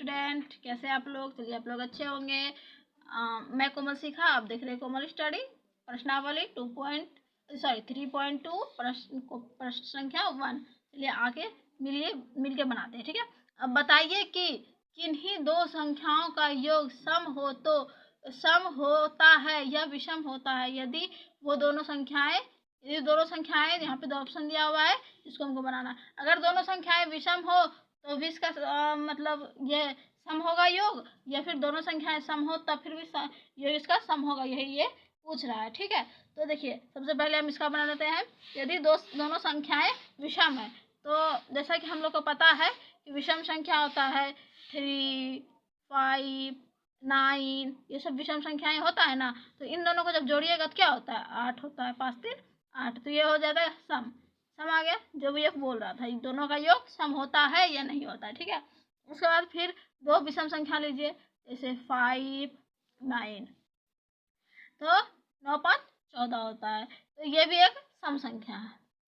Student, कैसे आप लोग? चलिए आप लोग अच्छे होंगे। मैं कोमल शिखा, आप देख रहे हैं कोमल स्टडी। प्रश्नावली 3.2 प्रश्न संख्या 1। चलिए आगे मिलके बनाते हैं, ठीक है। अब बताइए कि किन्हीं दो संख्याओं का योग सम होता है या विषम होता है। यदि दोनों संख्याएं यहाँ पे 2 ऑप्शन दिया हुआ है, इसको हमको बनाना। अगर दोनों संख्याएं विषम हो तो भी इसका मतलब ये सम होगा योग, या फिर दोनों संख्याएं सम हो तब फिर भी योग इसका सम होगा, यही ये पूछ रहा है, ठीक है। तो देखिए सबसे पहले हम इसका बना देते हैं। यदि दोनों संख्याएं विषम है तो जैसा कि हम लोग को पता है कि विषम संख्या होता है 3, 5, 9, ये सब विषम संख्याएं होता है ना। तो इन दोनों को जब जोड़िएगा तो क्या होता है? 8 होता है। 5 3 8, तो ये हो जाता है सम आ गया। जो भी ये बोल रहा था, इन दोनों का योग सम होता है या नहीं होता है, ठीक है। उसके बाद फिर 2 विषम संख्या लीजिए, जैसे 5, 9, तो 9 5 14 होता है। तो ये भी एक सम संख्या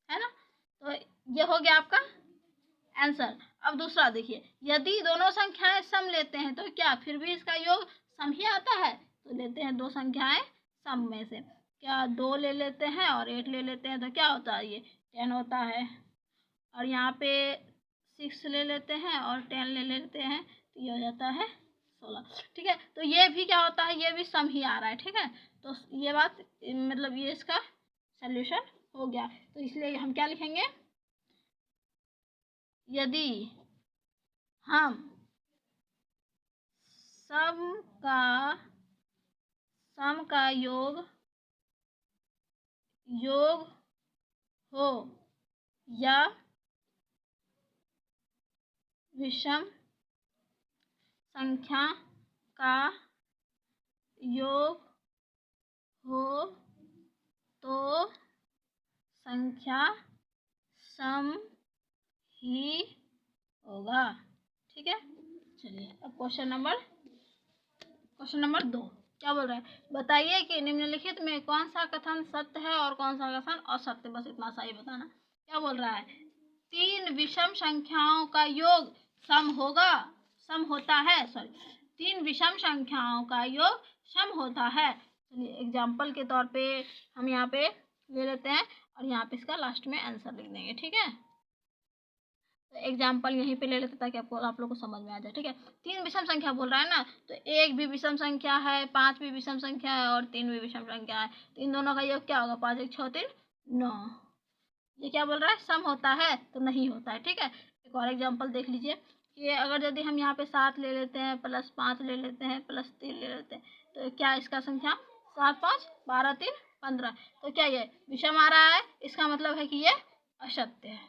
है ना। तो ये हो गया आपका आंसर। अब दूसरा देखिए, यदि दोनों संख्याएं सम लेते हैं तो क्या फिर भी इसका योग सम ही आता है? तो लेते हैं 2 संख्याएं सम में से, क्या 2 ले लेते हैं और 8 ले लेते हैं, तो क्या होता है? ये 10 होता है। और यहाँ पे 6 ले लेते हैं और 10 ले लेते हैं, तो ये हो जाता है 16, ठीक है। तो ये भी क्या होता है? ये भी सम ही आ रहा है, ठीक है। तो ये बात मतलब ये इसका सॉल्यूशन हो गया। तो इसलिए हम क्या लिखेंगे? यदि हम सम का योग हो या विषम संख्या का योग हो तो संख्या सम ही होगा, ठीक है। चलिए अब क्वेश्चन नंबर 2 क्या बोल रहा है? बताइए कि निम्नलिखित में कौन सा कथन सत्य है और कौन सा कथन असत्य। बस इतना सा ही बताना। क्या बोल रहा है? 3 विषम संख्याओं का योग सम होता है। 3 विषम संख्याओं का योग सम होता है। चलिए एग्जाम्पल के तौर पे हम यहाँ पे ले लेते हैं और यहाँ पे इसका लास्ट में आंसर लिख देंगे, ठीक है। तो एग्जाम्पल यहीं पे ले लेते ताकि आप लोग को समझ में आ जाए, ठीक है। 3 विषम संख्या बोल रहा है ना, तो 1 भी विषम संख्या है, 5 भी विषम संख्या है और 3 भी विषम संख्या है। तो इन दोनों का योग क्या होगा? 5 1 6 3 9। ये क्या बोल रहा है? सम होता है? तो नहीं होता है, ठीक है। एक और एग्जाम्पल देख लीजिए कि अगर यदि हम यहाँ पे 7 ले लेते हैं, प्लस 5 ले लेते हैं, प्लस 3 ले लेते हैं, तो क्या इसका संख्या 7 5 12 3 15। तो क्या ये विषम आ रहा है? इसका मतलब है कि ये असत्य है,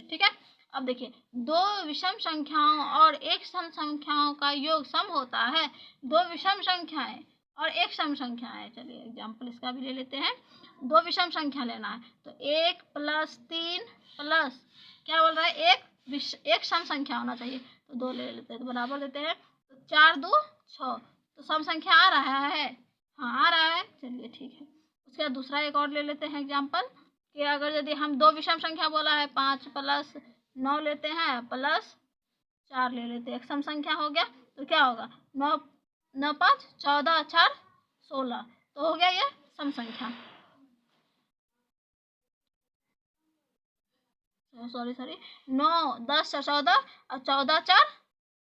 ठीक है। अब देखिए, 2 विषम संख्याओं और 1 सम संख्याओं का योग सम होता है। 2 विषम संख्याएं और 1 सम संख्या है। चलिए एग्जाम्पल इसका भी ले लेते हैं। 2 विषम संख्या लेना है, तो 1 प्लस 3 प्लस क्या बोल रहा है? 1 सम संख्या होना चाहिए, तो 2 ले लेते हैं, तो बराबर देते हैं। तो 4 2 6, तो सम संख्या आ रहा है? हाँ आ रहा है। चलिए ठीक है। उसके बाद दूसरा एक और ले लेते हैं एग्जाम्पल कि अगर यदि हम 2 विषम संख्या बोला है, 5 प्लस 9 लेते हैं प्लस 4 ले लेते हैं, एक सम संख्या हो गया। तो क्या होगा? 9 9 5 14 4 16, तो हो गया ये सम संख्या। सॉरी 9 10 14 और 14 4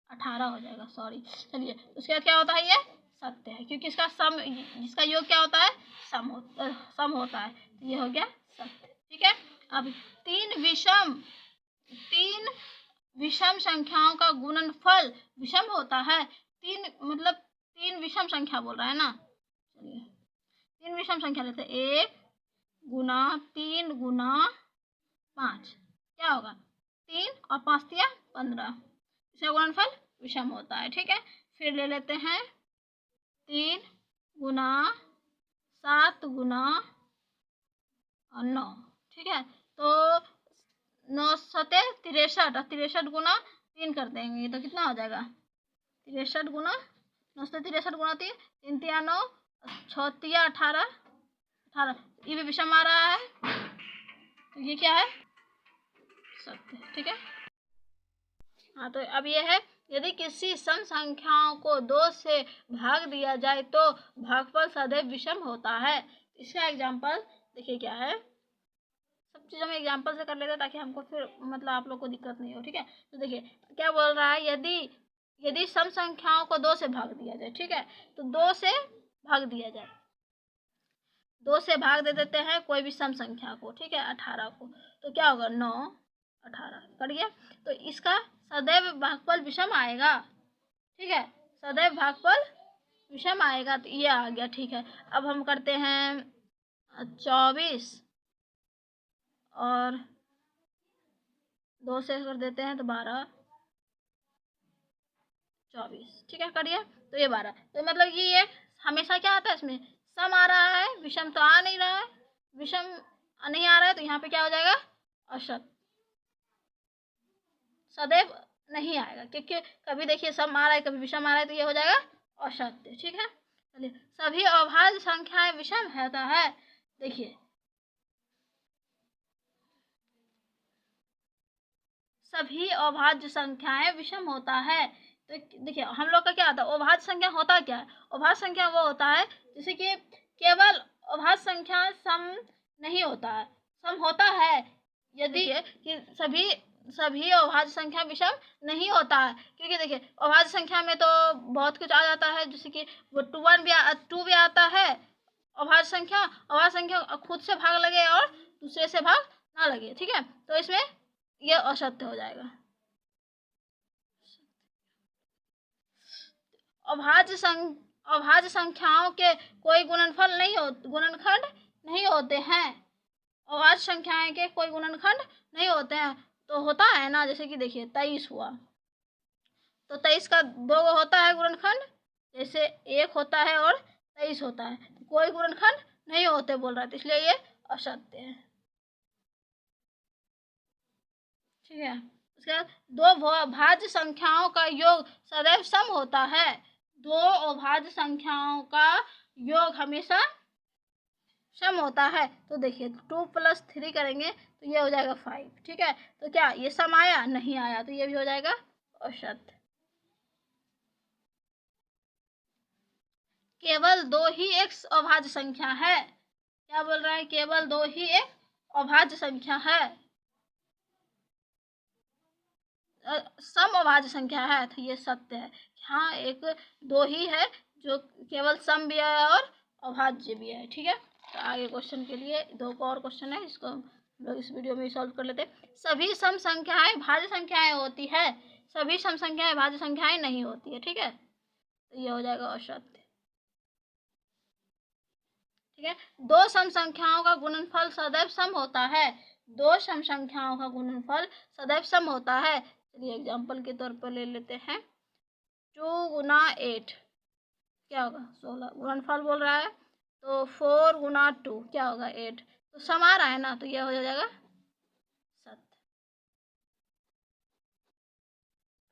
18 हो जाएगा, सॉरी। चलिए उसके बाद क्या होता है? ये सत्य है, क्योंकि इसका सम, जिसका योग क्या होता है? सम होता है। तो ये हो गया सत्य, ठीक है। अब 3 विषम संख्याओं का गुणनफल विषम होता है। 3 विषम संख्या बोल रहा है ना। चलिए 3 विषम संख्या लेते हैं। 1 गुना 3 गुना 5, क्या होगा? 3 और 5 दिया 15, इसका गुणनफल विषम होता है, ठीक है। फिर ले लेते हैं 3 गुना 7 गुना 9, ठीक है। तो 9 7 63 और 63 गुना 3 कर देंगे, तो कितना हो जाएगा? 63 गुना 9 से 63 गुना 3 3 3 9 6 3 18 18, ये भी विषम आ रहा है। तो ये क्या है? सत्य। ठीक है, हाँ तो अब ये है, यदि किसी सम संख्याओं को 2 से भाग दिया जाए तो भागफल सदैव विषम होता है। इसका एग्जाम्पल देखिए क्या है, सब चीज़ हम एग्जाम्पल से कर लेते हैं ताकि हमको फिर मतलब आप लोग को दिक्कत नहीं हो। ठीक है, तो देखिए क्या बोल रहा है, यदि सम संख्याओं को 2 से भाग दिया जाए, ठीक है, तो 2 से भाग दिया जाए, 2 से भाग दे देते हैं कोई भी सम संख्या को, ठीक है, 18 को, तो क्या होगा 9 18 करिए, तो इसका सदैव भागफल विषम आएगा। ठीक है, सदैव भागफल विषम आएगा, तो ये आ गया। ठीक है, अब हम करते हैं 24 और 2 से कर देते हैं तो 12 24। ठीक है, करिए, तो ये 12, तो मतलब ये हमेशा क्या आता है, इसमें सम आ रहा है, विषम तो आ नहीं रहा है, विषम नहीं आ रहा है, तो यहाँ पे क्या हो जाएगा अशक्त, सदैव नहीं आएगा, क्योंकि कभी देखिए सम आ रहा है कभी विषम आ रहा है, तो ये हो जाएगा असत्य। ठीक है, चलिए, सभी अभाज्य संख्याएं विषम होता है। देखिए सभी अभाज्य संख्याएं विषम होता है, तो देखिए हम लोग का क्या आता है, अभाज्य संख्या होता क्या है, अभाज्य संख्या वो होता है जैसे कि केवल अभाज्य संख्या सम नहीं होता है, सम होता है यदि कि सभी अभाज्य संख्या विषम नहीं होता है, क्योंकि देखिए अभाज्य संख्या में तो बहुत कुछ आ जाता है, जैसे कि वो 2 भी आता है, अभाज्य संख्या खुद से भाग लगे और दूसरे से भाग ना लगे। ठीक है, तो इसमें यह असत्य हो जाएगा। अभाज्य संख्याओं के कोई गुणनखंड नहीं होते हैं, अभाज्य संख्याएं के कोई गुणनखंड नहीं होते हैं, तो होता है ना, जैसे कि देखिए 23 हुआ, तो 23 का 2 होता है गुणनखंड, जैसे 1 होता है और 23 होता है, तो कोई गुणनखंड नहीं होते बोल रहा है, तो इसलिए ये असत्य है। ठीक है, उसके बाद 2 भाज्य संख्याओं का योग सदैव सम होता है, 2 अभाज्य संख्याओं का योग हमेशा सम होता है, तो देखिए 2 + 3 करेंगे तो ये हो जाएगा 5। ठीक है, तो क्या ये सम आया, नहीं आया, तो ये भी हो जाएगा असत्य। केवल 2 ही एक अभाज्य संख्या है, क्या बोल रहा है, केवल 2 ही एक अभाज्य संख्या है, सम अभाज्य संख्या है, तो ये सत्य है। हाँ, 2 ही है जो केवल सम भी है और अभाज्य भी है। ठीक है, तो आगे क्वेश्चन के लिए 2 और क्वेश्चन है, इसको हम लोग इस वीडियो में सॉल्व कर लेते हैं। सभी सम संख्याएं भाज्य संख्याएं होती है, सभी सम संख्याएं भाज्य संख्याएं नहीं होती है। ठीक है, तो ये हो जाएगा असत्य। ठीक है, 2 सम संख्याओं का गुणनफल सदैव सम होता है, 2 सम संख्याओं का गुणनफल सदैव सम होता है। चलिए एग्जाम्पल के तौर पर ले लेते हैं, 2 × 8 क्या होगा 16, गुणनफल बोल रहा है, तो 4 × 2 क्या होगा 8, तो सम आ रहा है ना, तो यह हो जाएगा सत्य।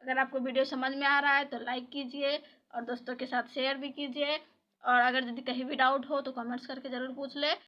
अगर आपको वीडियो समझ में आ रहा है तो लाइक कीजिए और दोस्तों के साथ शेयर भी कीजिए, और अगर यदि कहीं भी डाउट हो तो कमेंट्स करके ज़रूर पूछ ले।